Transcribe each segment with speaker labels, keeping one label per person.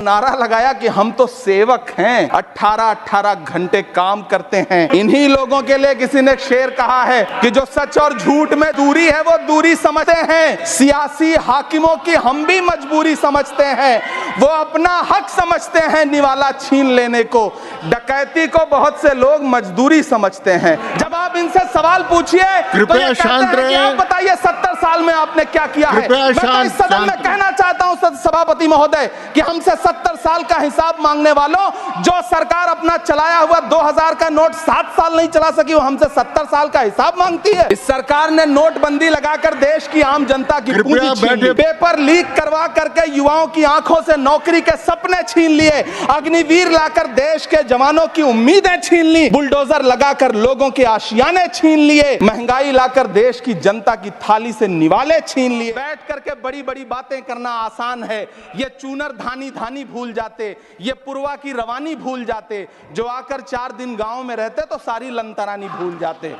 Speaker 1: नारा लगाया कि हम तो सेवक हैं, 18-18 घंटे काम करते हैं। इन्हीं लोगों के लिए किसी ने शेर कहा है कि जो सच और झूठ में दूरी है वो दूरी समझते हैं। सियासी हाकिमों की हम भी मजबूरी समझते हैं, वो अपना हक समझते हैं निवाला छीन लेने को। डकैती को बहुत से लोग मजदूरी समझते हैं। जब आप इनसे सवाल पूछिए तो ये
Speaker 2: शांत
Speaker 1: कहते हैं कि आप बताइए 70 साल में आपने क्या किया है। मैं तो इस सदन में कहना चाहता हूं सभापति महोदय कि हमसे 70 साल का हिसाब मांगने वालों, जो सरकार अपना चलाया हुआ 2000 का नोट 7 साल नहीं चला सकी, वो हमसे 70 साल का हिसाब मांगती है। इस सरकार ने नोटबंदी लगाकर देश की आम जनता की पूंजी छीन ली, पेपर लीक करवा करके युवाओं की आंखों से नौकरी के सपने छीन लिए, अग्निवीर लाकर देश के जवानों की उम्मीदें छीन ली, बुलडोजर लगाकर लोगों के आशियाने छीन लिए, महंगाई लाकर देश की जनता की थाली से निवाले छीन लिए। बैठ करके बड़ी बड़ी बातें करना आसान है, ये चूनर धानी धानी भूल जाते, ये पुरवा की रवानी भूल जाते, जो आकर 4 दिन गांव में रहते तो सारी लंतरानी भूल जाते।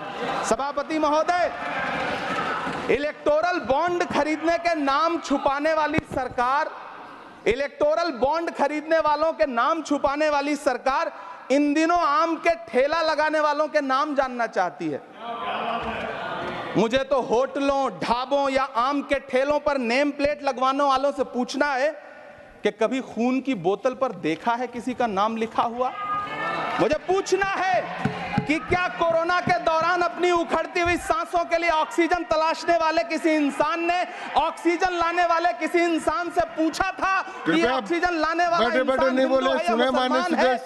Speaker 1: सभापति महोदय, इलेक्टोरल बॉन्ड खरीदने के नाम छुपाने वाली सरकार, इलेक्टोरल बॉन्ड खरीदने वालों के नाम छुपाने वाली सरकार इन दिनों आम के ठेला लगाने वालों के नाम जानना चाहती है। मुझे तो होटलों, ढाबों या आम के ठेलों पर नेम प्लेट लगवाने वालों से पूछना है कि कभी खून की बोतल पर देखा है किसी का नाम लिखा हुआ? मुझे पूछना है कि क्या कोरोना के दौरान अपनी उखड़ती हुई सांसों के लिए ऑक्सीजन तलाशने वाले किसी इंसान ने ऑक्सीजन लाने वाले किसी इंसान से पूछा था कि ऑक्सीजन लाने वाला इंसान हिंदू है या मुसलमान है?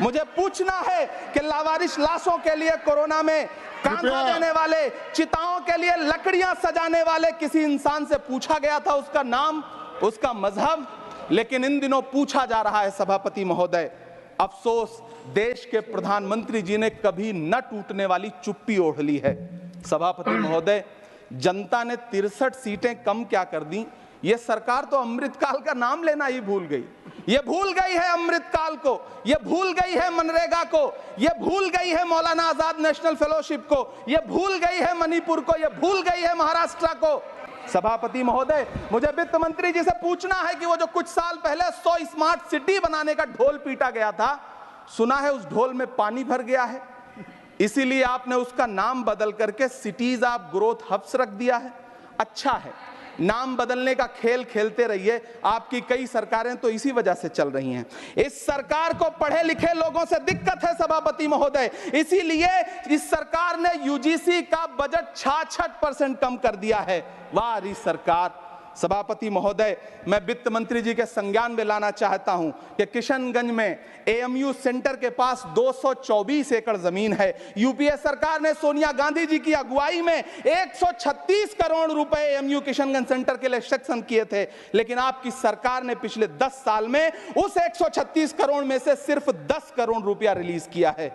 Speaker 1: मुझे पूछना है कि लावारिश लाशों के लिए कोरोना में कांधा देने वाले, चिताओं के लिए लकड़ियां सजाने वाले किसी इंसान से पूछा गया था उसका नाम, उसका मजहब? लेकिन इन दिनों पूछा जा रहा है। सभापति महोदय, अफसोस देश के प्रधानमंत्री जी ने कभी न टूटने वाली चुप्पी ओढ़ ली है। सभापति महोदय, जनता ने 63 सीटें कम क्या कर दी, ये सरकार तो अमृतकाल का नाम लेना ही भूल गई। ये भूल गई है अमृतकाल को, ये भूल गई है मनरेगा को, ये भूल गई है मौलाना आजाद नेशनल फेलोशिप को, ये भूल गई है मणिपुर को, ये भूल गई है महाराष्ट्र को। सभापति महोदय, मुझे वित्त मंत्री जी से पूछना है कि वो जो कुछ साल पहले 100 स्मार्ट सिटी बनाने का ढोल पीटा गया था, सुना है उस ढोल में पानी भर गया है, इसीलिए आपने उसका नाम बदल करके सिटीज ऑफ ग्रोथ हब्स रख दिया है। अच्छा है, नाम बदलने का खेल खेलते रहिए, आपकी कई सरकारें तो इसी वजह से चल रही हैं। इस सरकार को पढ़े लिखे लोगों से दिक्कत है सभापति महोदय, इसीलिए इस सरकार ने यूजीसी का बजट 66% कम कर दिया है। वाह सरकार। सभापति महोदय, मैं वित्त मंत्री जी के संज्ञान में लाना चाहता हूं कि किशनगंज में एएमयू सेंटर के पास 224 एकड़ जमीन है। यूपीए सरकार ने सोनिया गांधी जी की अगुवाई में 136 करोड़ रुपए एएमयू किशनगंज सेंटर के लिए सेक्शन किए थे, लेकिन आपकी सरकार ने पिछले 10 साल में उस 136 करोड़ में से सिर्फ 10 करोड़ रुपया रिलीज किया है।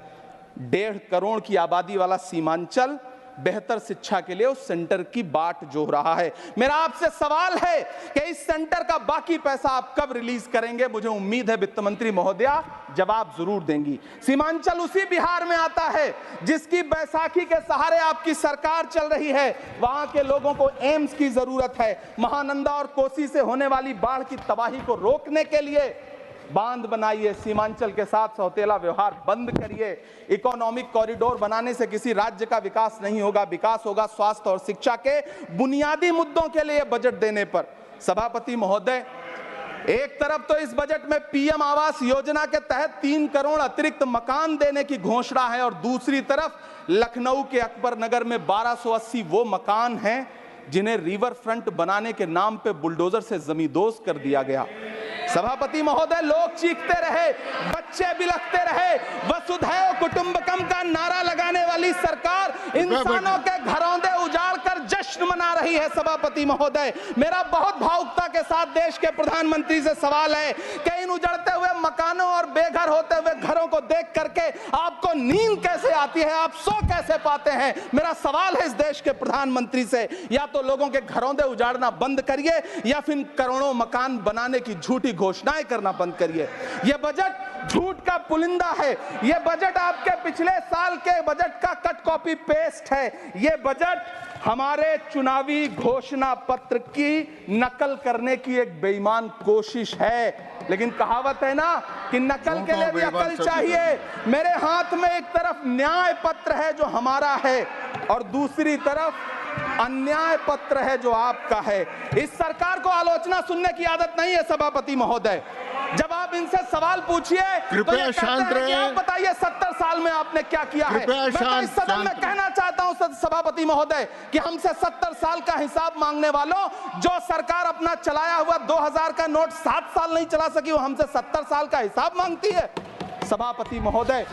Speaker 1: 1.5 करोड़ की आबादी वाला सीमांचल बेहतर शिक्षा के लिए उस सेंटर की बाट जोह रहा है। मेरा आपसे सवाल है कि इस सेंटर का बाकी पैसा आप कब रिलीज करेंगे? मुझे उम्मीद है वित्त मंत्री महोदया जवाब जरूर देंगी। सीमांचल उसी बिहार में आता है जिसकी बैसाखी के सहारे आपकी सरकार चल रही है। वहां के लोगों को एम्स की जरूरत है। महानंदा और कोसी से होने वाली बाढ़ की तबाही को रोकने के लिए बांध बनाइए, सीमांचल के साथ सौतेला व्यवहार बंद करिए। इकोनॉमिक कॉरिडोर बनाने से किसी राज्य का विकास नहीं होगा, विकास होगा स्वास्थ्य और शिक्षा के बुनियादी मुद्दों के लिए बजट देने पर। सभापति महोदय, एक तरफ तो इस बजट में पीएम आवास योजना के तहत 3 करोड़ अतिरिक्त मकान देने की घोषणा है और दूसरी तरफ लखनऊ के अकबर नगर में 1280 वो मकान हैं जिन्हें रिवर फ्रंट बनाने के नाम पे बुलडोजर से जमींदोज कर दिया गया। सभापति महोदय, लोग चीखते रहे, बच्चे बिलखते रहे, वसुधैव कुटुंबकम का नारा लगाने वाली सरकार इंसानों के घरौंदे उजाड़ कर जश्न मना रही है। सभापति महोदय, मेरा बहुत भावुकता के साथ देश के प्रधानमंत्री से सवाल है कि इन उजड़ते हुए मकानों और बेघर होते हुए घरों को देख करके आपको नींद कैसे आती है, आप सो कैसे पाते हैं? मेरा सवाल है इस देश के प्रधानमंत्री से, या तो लोगों के घरौंदे उजाड़ना बंद करिए या फिर करोड़ों मकान बनाने की झूठी घोषणाएं करना बंद करिए। यह बजट झूठ का पुलिंदा है, यह बजट आपके पिछले साल के बजट का कट कॉपी पेस्ट है। यह बजट हमारे चुनावी घोषणा पत्र की नकल करने की एक बेईमान कोशिश है। लेकिन कहावत है ना कि नकल के लिए भी अकल चाहिए। मेरे हाथ में एक तरफ न्याय पत्र है जो हमारा है और दूसरी तरफ अन्याय पत्र है जो आपका है। इस सरकार को आलोचना सुनने की आदत नहीं है सभापति महोदय। जब आप इनसे सवाल पूछिए तो ये कहते हैं कि आप बताइए 70 साल में आपने क्या किया है। मैं तो इस सदन में कहना चाहता हूं सभापति महोदय कि हमसे 70 साल का हिसाब मांगने वालों, जो सरकार अपना चलाया हुआ 2000 का नोट 7 साल नहीं चला सकी, वो हमसे 70 साल का हिसाब मांगती है। सभापति महोदय,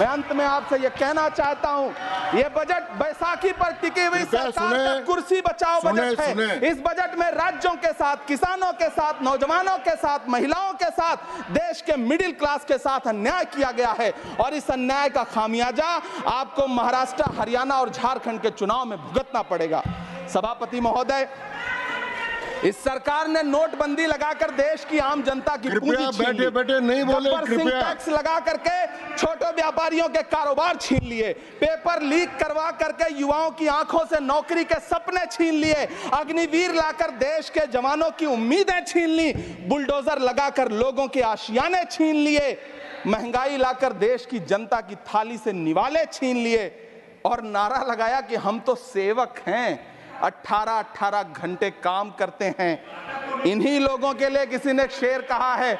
Speaker 1: मैं अंत में आपसे यह कहना चाहता हूं, यह बजट बैसाखी पर टिकी हुई सरकार का कुर्सी बचाओ बजट है। इस बजट में राज्यों के साथ, किसानों के साथ, नौजवानों के साथ, महिलाओं के साथ, देश के मिडिल क्लास के साथ अन्याय किया गया है और इस अन्याय का खामियाजा आपको महाराष्ट्र, हरियाणा और झारखंड के चुनाव में भुगतना पड़ेगा। सभापति महोदय, इस सरकार ने नोटबंदी लगाकर देश की आम जनता की पूंजी छीन ली।
Speaker 2: बैठे नहीं बोले, कृपया
Speaker 1: टैक्स लगा करके छोटे व्यापारियों के कारोबार छीन लिए, पेपर लीक करवा करके युवाओं की आंखों से नौकरी के सपने छीन लिए, अग्निवीर लाकर देश के जवानों की उम्मीदें छीन ली, बुलडोजर लगाकर लोगों के आशियाने छीन लिए, महंगाई लाकर देश की जनता की थाली से निवाले छीन लिए और नारा लगाया कि हम तो सेवक हैं, 18-18 घंटे काम करते हैं। इन्हीं लोगों के लिए किसी ने शेर कहा है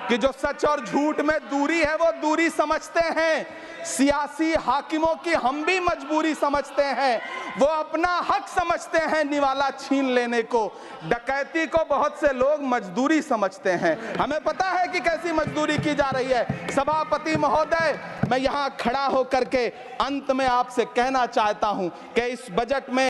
Speaker 1: कि जो सच और झूठ में दूरी है वो दूरी समझते हैं। सियासी हाकिमों की हम भी मजबूरी समझते हैं, वो अपना हक समझते हैं निवाला छीन लेने को। डकैती को बहुत से लोग मजदूरी समझते हैं। हमें पता है कि कैसी मजदूरी की जा रही है। सभापति महोदय, मैं यहाँ खड़ा होकर के अंत में आपसे कहना चाहता हूं कि इस बजट में